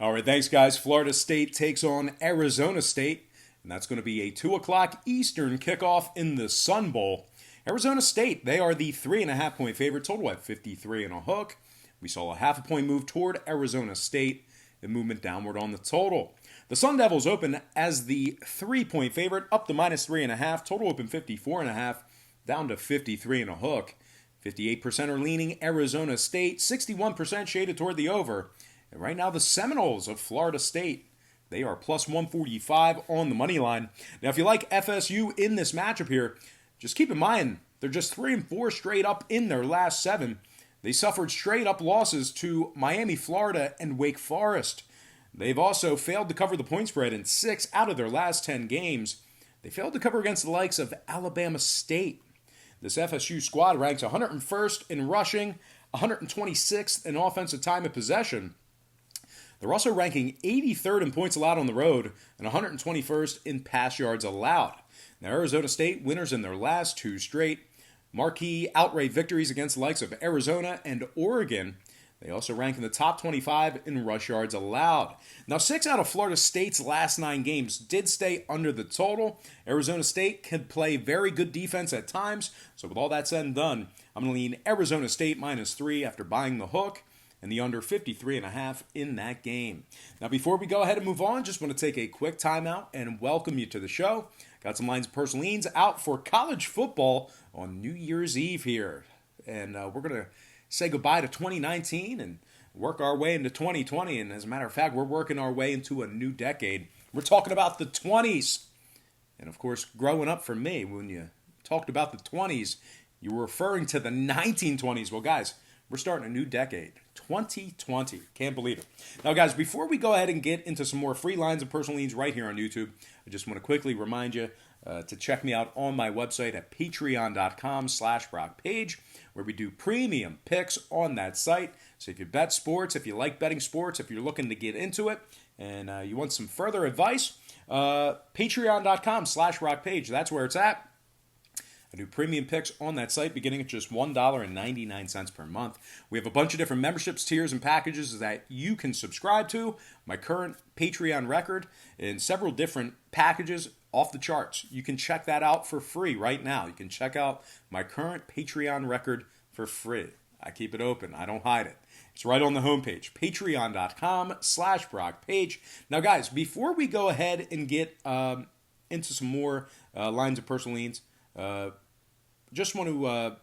All right, thanks, guys. Florida State takes on Arizona State, and that's going to be a 2 o'clock Eastern kickoff in the Sun Bowl. Arizona State, they are the 3.5-point favorite, total at 53 and a hook. We saw a half a point move toward Arizona State, the movement downward on the total. The Sun Devils open as the 3-point favorite, up to minus 3.5. Total open 54.5, down to 53 and a hook. 58% are leaning Arizona State, 61% shaded toward the over. And right now, the Seminoles of Florida State, they are plus 145 on the money line. Now, if you like FSU in this matchup here, just keep in mind, they're just 3-4 straight up in their last 7. They suffered straight up losses to Miami, Florida, and Wake Forest. They've also failed to cover the point spread in 6 out of their last 10 games. They failed to cover against the likes of Alabama State. This FSU squad ranks 101st in rushing, 126th in offensive time of possession. They're also ranking 83rd in points allowed on the road and 121st in pass yards allowed. Now, Arizona State, winners in their last 2 straight. Marquee outright victories against the likes of Arizona and Oregon. They also rank in the top 25 in rush yards allowed. Now, 6 out of Florida State's last 9 games did stay under the total. Arizona State can play very good defense at times. So with all that said and done, I'm going to lean Arizona State minus 3 after buying the hook, and the under 53.5 in that game. Now, before we go ahead and move on, just want to take a quick timeout and welcome you to the show. Got some lines of personal leans out for college football on New Year's Eve here. And we're going to say goodbye to 2019 and work our way into 2020. And as a matter of fact, we're working our way into a new decade. We're talking about the 20s. And of course, growing up for me, when you talked about the 20s, you were referring to the 1920s. Well, guys, we're starting a new decade, 2020. Can't believe it. Now, guys, before we go ahead and get into some more free lines and personal leans right here on YouTube, I just want to quickly remind you to check me out on my website at patreon.com/BrockPage, where we do premium picks on that site. So if you bet sports, if you like betting sports, if you're looking to get into it, and you want some further advice, patreon.com/BrockPage. That's where it's at. I do premium picks on that site beginning at just $1.99 per month. We have a bunch of different memberships, tiers, and packages that you can subscribe to. My current Patreon record in several different packages off the charts. You can check that out for free right now. You can check out my current Patreon record for free. I keep it open. I don't hide it. It's right on the homepage, patreon.com/BrockPage. Now, guys, before we go ahead and get into some more lines of personal leans, just want to,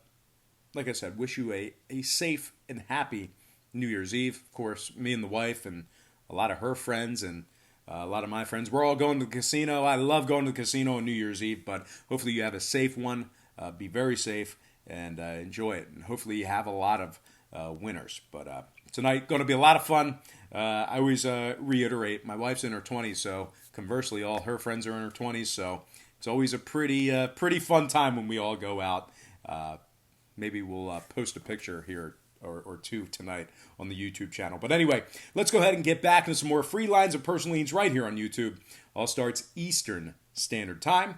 like I said, wish you a safe and happy New Year's Eve. Of course, me and the wife and a lot of her friends and a lot of my friends, we're all going to the casino. I love going to the casino on New Year's Eve, but hopefully you have a safe one. Be very safe and enjoy it. And hopefully you have a lot of winners. But tonight, going to be a lot of fun. I always reiterate, my wife's in her 20s, so conversely, all her friends are in her 20s, so it's always a pretty fun time when we all go out. Maybe we'll post a picture here or two tonight on the YouTube channel. But anyway, let's go ahead and get back into some more free lines of personal leans right here on YouTube. All starts Eastern Standard Time.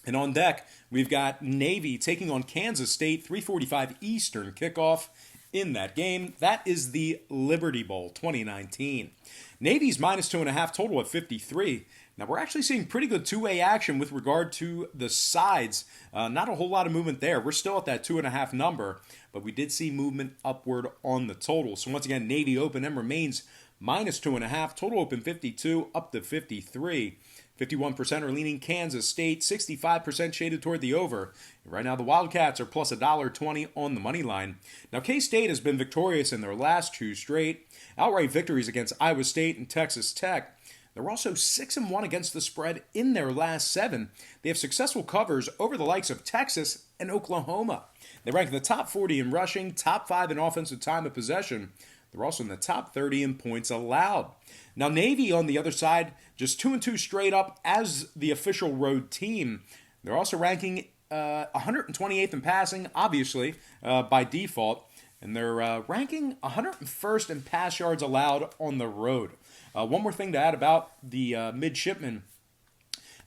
And on deck, we've got Navy taking on Kansas State, 3:45 Eastern kickoff in that game. That is the Liberty Bowl 2019. Navy's minus 2.5, total at 53. Now, we're actually seeing pretty good two-way action with regard to the sides. Not a whole lot of movement there. We're still at that 2.5 number, but we did see movement upward on the total. So once again, Navy open and remains minus 2.5. Total open 52, up to 53. 51% are leaning Kansas State, 65% shaded toward the over. Right now, the Wildcats are plus $1.20 on the money line. Now, K-State has been victorious in their last 2 straight. Outright victories against Iowa State and Texas Tech. They're also 6-1 against the spread in their last 7. They have successful covers over the likes of Texas and Oklahoma. They rank in the top 40 in rushing, top 5 in offensive time of possession. They're also in the top 30 in points allowed. Now, Navy, on the other side, just 2-2 straight up as the official road team. They're also ranking 128th in passing, obviously, by default. And they're ranking 101st in pass yards allowed on the road. One more thing to add about the midshipmen.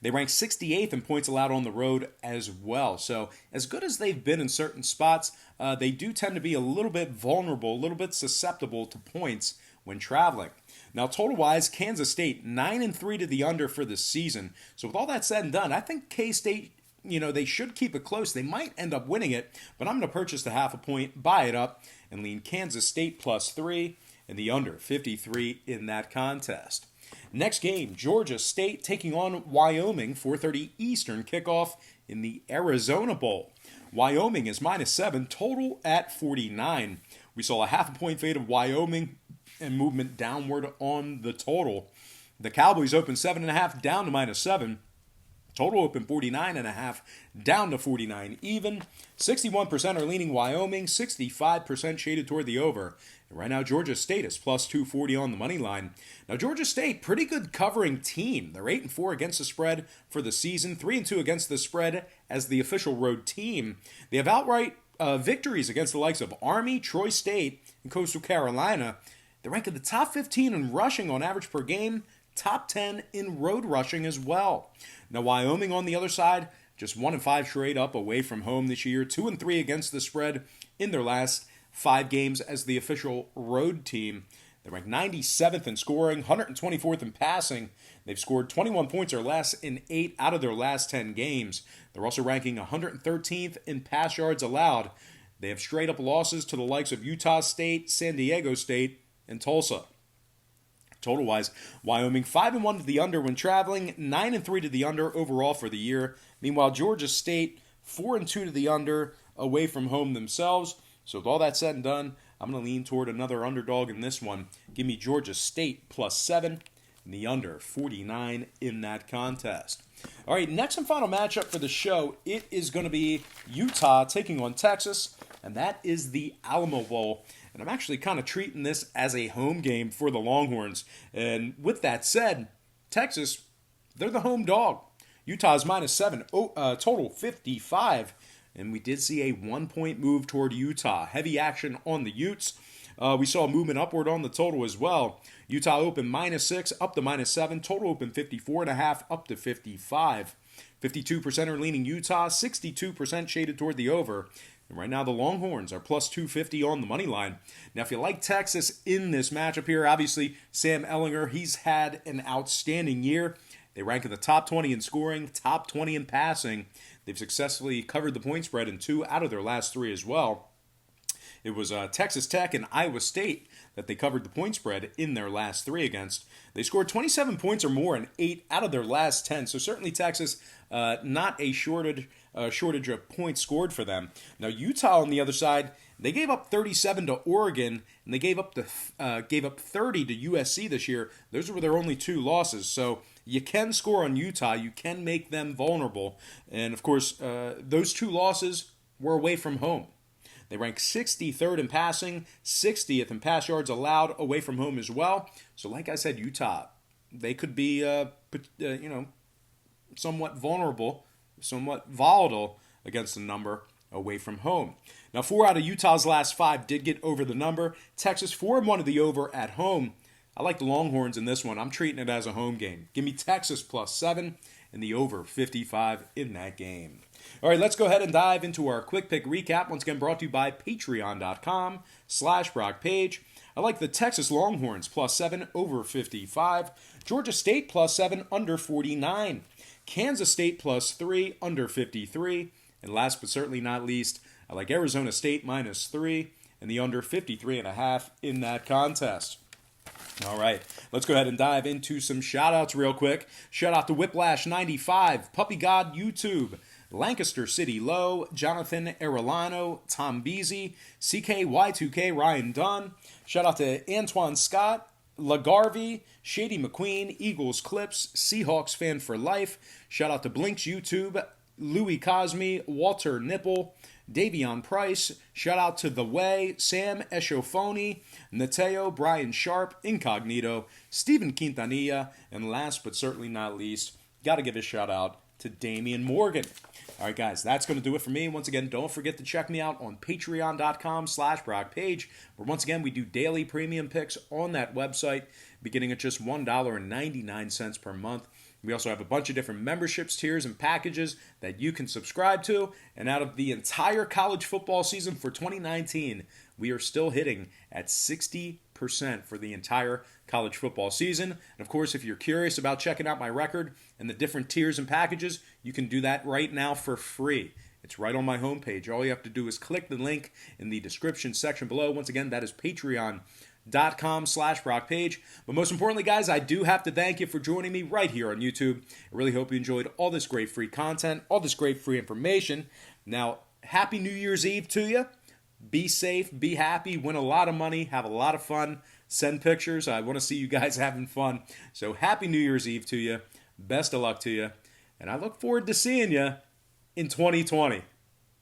They rank 68th in points allowed on the road as well. So as good as they've been in certain spots, they do tend to be a little bit vulnerable, a little bit susceptible to points when traveling. Now, total-wise, Kansas State 9-3 to the under for the season. So with all that said and done, I think K-State, they should keep it close. They might end up winning it, but I'm going to purchase the half a point, buy it up, and lean Kansas State +3 and the under 53 in that contest. Next game, Georgia State taking on Wyoming, 4:30 Eastern kickoff in the Arizona Bowl. Wyoming is -7, total at 49. We saw a half a point fade of Wyoming and movement downward on the total. The Cowboys opened 7.5 down to -7. Total open 49.5 down to 49 even. 61% are leaning Wyoming, 65% shaded toward the over. And right now, Georgia State is +240 on the money line. Now, Georgia State, pretty good covering team. They're 8-4 against the spread for the season, 3-2 against the spread as the official road team. They have outright victories against the likes of Army, Troy State, and Coastal Carolina. They rank in the top 15 in rushing on average per game, top 10 in road rushing as well. Now, Wyoming on the other side, just 1-5 straight up away from home this year, 2-3 against the spread in their last 5 games as the official road team. They rank 97th in scoring, 124th in passing. They've scored 21 points or less in 8 out of their last 10 games. They're also ranking 113th in pass yards allowed. They have straight up losses to the likes of Utah State, San Diego State, and Tulsa. Total-wise, Wyoming 5-1 to the under when traveling, 9-3 to the under overall for the year. Meanwhile, Georgia State 4-2 to the under away from home themselves. So with all that said and done, I'm going to lean toward another underdog in this one. Give me Georgia State +7 and the under 49 in that contest. All right, next and final matchup for the show, it is going to be Utah taking on Texas, and that is the Alamo Bowl. And I'm actually kind of treating this as a home game for the Longhorns. And with that said, Texas, they're the home dog. Utah's -7, total 55. And we did see a 1-point move toward Utah. Heavy action on the Utes. We saw a movement upward on the total as well. Utah opened -6, up to -7. Total opened 54.5, up to 55. 52% are leaning Utah, 62% shaded toward the over. And right now, the Longhorns are +250 on the money line. Now, if you like Texas in this matchup here, obviously, Sam Ehlinger, he's had an outstanding year. They rank in the top 20 in scoring, top 20 in passing. They've successfully covered the point spread in 2 out of their last 3 as well. It was Texas Tech and Iowa State that they covered the point spread in their last 3 against. They scored 27 points or more in 8 out of their last 10. So certainly Texas, not a shortage of points scored for them. Now Utah on the other side, they gave up 37 to Oregon, and they gave up 30 to USC this year. Those were their only 2 losses. So you can score on Utah. You can make them vulnerable. And of course, those 2 losses were away from home. They rank 63rd in passing, 60th in pass yards allowed away from home as well. So like I said, Utah, they could be, somewhat vulnerable, somewhat volatile against the number away from home. Now, 4 out of Utah's last 5 did get over the number. Texas 4-1 of the over at home. I like the Longhorns in this one. I'm treating it as a home game. Give me Texas +7 and the over 55 in that game. All right, let's go ahead and dive into our quick pick recap. Once again, brought to you by patreon.com/BrockPage. I like the Texas Longhorns +7 over 55. Georgia State +7 under 49. Kansas State +3 under 53. And last but certainly not least, I like Arizona State -3 and the under 53.5 in that contest. All right, let's go ahead and dive into some shout-outs real quick. Shout out to Whiplash95, Puppy God YouTube, Lancaster City Low, Jonathan Arellano, Tom Beasy, CKY2K, Ryan Dunn. Shout out to Antoine Scott, LaGarvey, Shady McQueen, Eagles Clips, Seahawks Fan for Life. Shout out to Blinks YouTube, Louis Cosme, Walter Nipple, Davion Price. Shout out to The Way, Sam Eshofoni, Nateo, Brian Sharp, Incognito, Stephen Quintanilla, and last but certainly not least, got to give a shout out to Damian Morgan. All right, guys, that's going to do it for me. Once again, don't forget to check me out on patreon.com/BrockPage, where once again, we do daily premium picks on that website, beginning at just $1.99 per month. We also have a bunch of different memberships, tiers, and packages that you can subscribe to. And out of the entire college football season for 2019, we are still hitting at 60% for the entire college football season. And of course, if you're curious about checking out my record and the different tiers and packages, you can do that right now for free. It's right on my homepage. All you have to do is click the link in the description section below. Once again, that is patreon.com/BrockPage. But most importantly, guys, I do have to thank you for joining me right here on YouTube. I really hope you enjoyed all this great free content, all this great free information. Now, happy New Year's Eve to you. Be safe, be happy, win a lot of money, have a lot of fun, send pictures. I want to see you guys having fun. So happy New Year's Eve to you. Best of luck to you. And I look forward to seeing you in 2020.